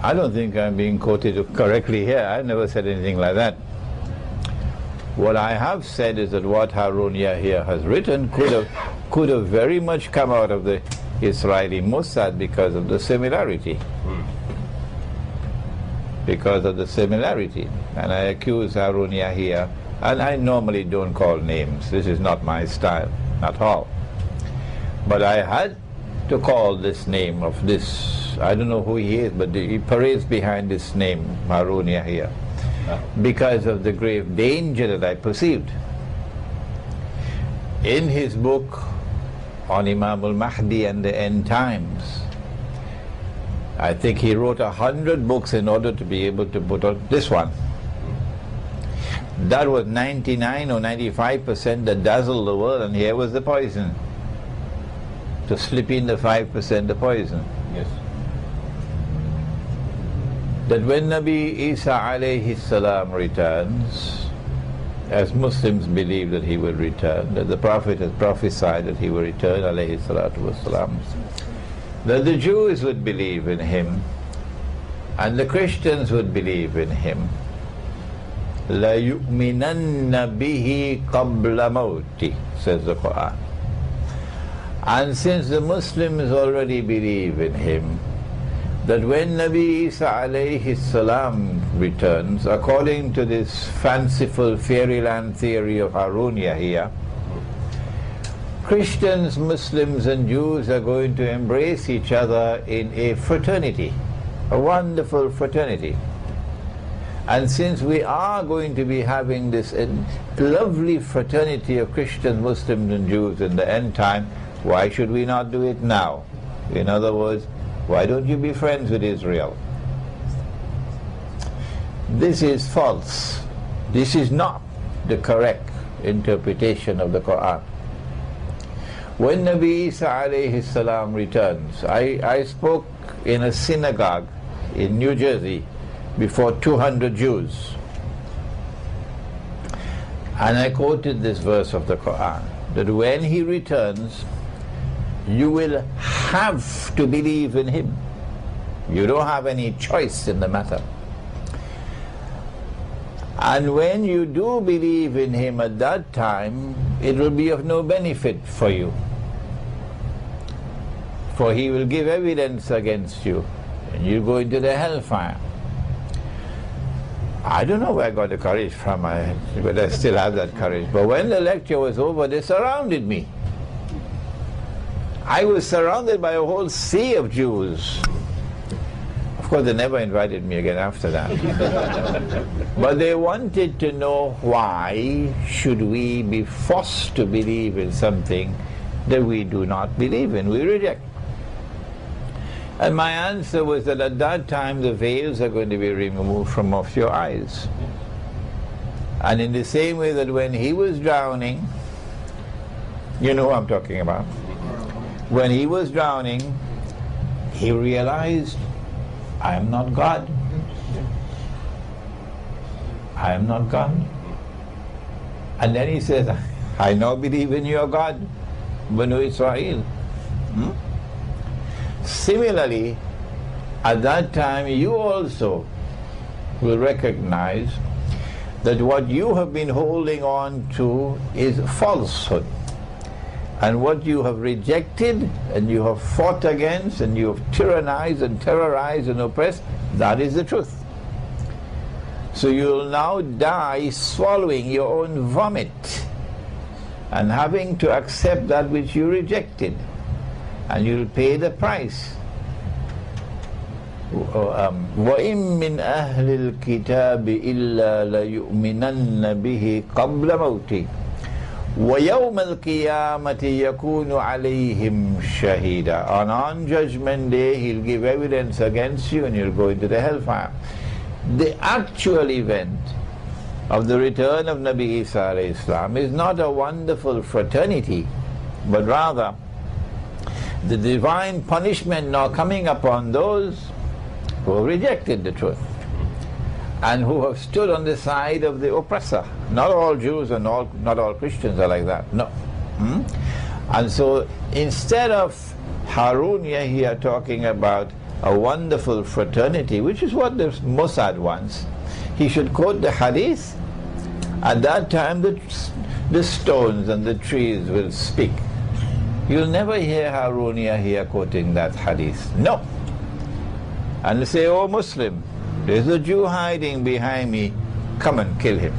I don't think I'm being quoted correctly here. I never said anything like that. What I have said is that what Harun Yahya has written could have very much come out of the Israeli Mossad because of the similarity. Because of the similarity. And I accuse Harun Yahya, and I normally don't call names. This is not my style, at all. But I had to call this name of this, I don't know who he is, but he parades behind this name, Harun Yahya, because of the grave danger that I perceived. In his book on Imam al-Mahdi and the end times, I think he wrote 100 books in order to be able to put out this one. That was 99 or 95% that dazzled the world, and here was the poison. To slip in the 5% the poison. Yes. That when Nabi Isa alayhi salam returns, as Muslims believe that he will return, that the Prophet has prophesied that he will return alayhi salatu wasalam, that the Jews would believe in him and the Christians would believe in him. La yu'minanna bihi qabla mawti, says the Quran. And since the Muslims already believe in him, that when Nabi Isa alayhi salam returns, according to this fanciful fairyland theory of Harun Yahya, Christians, Muslims and Jews are going to embrace each other in a fraternity, a wonderful fraternity. And since we are going to be having this lovely fraternity of Christians, Muslims and Jews in the end time, why should we not do it now? In other words, why don't you be friends with Israel? This is false. This is not the correct interpretation of the Quran. When Nabi Isa alayhi salam returns, I spoke in a synagogue in New Jersey before 200 Jews. And I quoted this verse of the Quran, that when he returns, you will have to believe in him. You don't have any choice in the matter. And when you do believe in him at that time, it will be of no benefit for you. For he will give evidence against you, and you go into the hellfire. I don't know where I got the courage from, but I still have that courage. But when the lecture was over, they surrounded me. I was surrounded by a whole sea of Jews. Of course, they never invited me again after that. But they wanted to know, why should we be forced to believe in something that we do not believe in, we reject. And my answer was that at that time the veils are going to be removed from off your eyes. And in the same way that when he was drowning, you know who I'm talking about, when he was drowning, he realized, I am not God. I am not God. And then he says, I now believe in your God, Banu Israel. Similarly, at that time you also will recognize that what you have been holding on to is falsehood. And what you have rejected and you have fought against and you have tyrannized and terrorized and oppressed, that is the truth. So you'll now die swallowing your own vomit and having to accept that which you rejected, and you'll pay the price. وَإِن مِّنْ أَهْلِ الْكِتَابِ إِلَّا لَيُؤْمِنَنَّ بِهِ قَبْلَ مَوْتِهِ وَيَوْمَ الْقِيَامَةِ يَكُونُ عَلَيْهِمْ شَهِيدًا. On Judgment Day, he'll give evidence against you and you'll go into the hellfire. The actual event of the return of Nabi Isa alayhi salam is not a wonderful fraternity, but rather the divine punishment now coming upon those who have rejected the truth and who have stood on the side of the oppressor. Not all Jews and not all Christians are like that, no. And so instead of Harun Yahya talking about a wonderful fraternity, which is what the Mossad wants, he should quote the hadith. At that time the stones and the trees will speak. You'll never hear Harun Yahya quoting that hadith. No. And they say, oh Muslim, there's a Jew hiding behind me, come and kill him.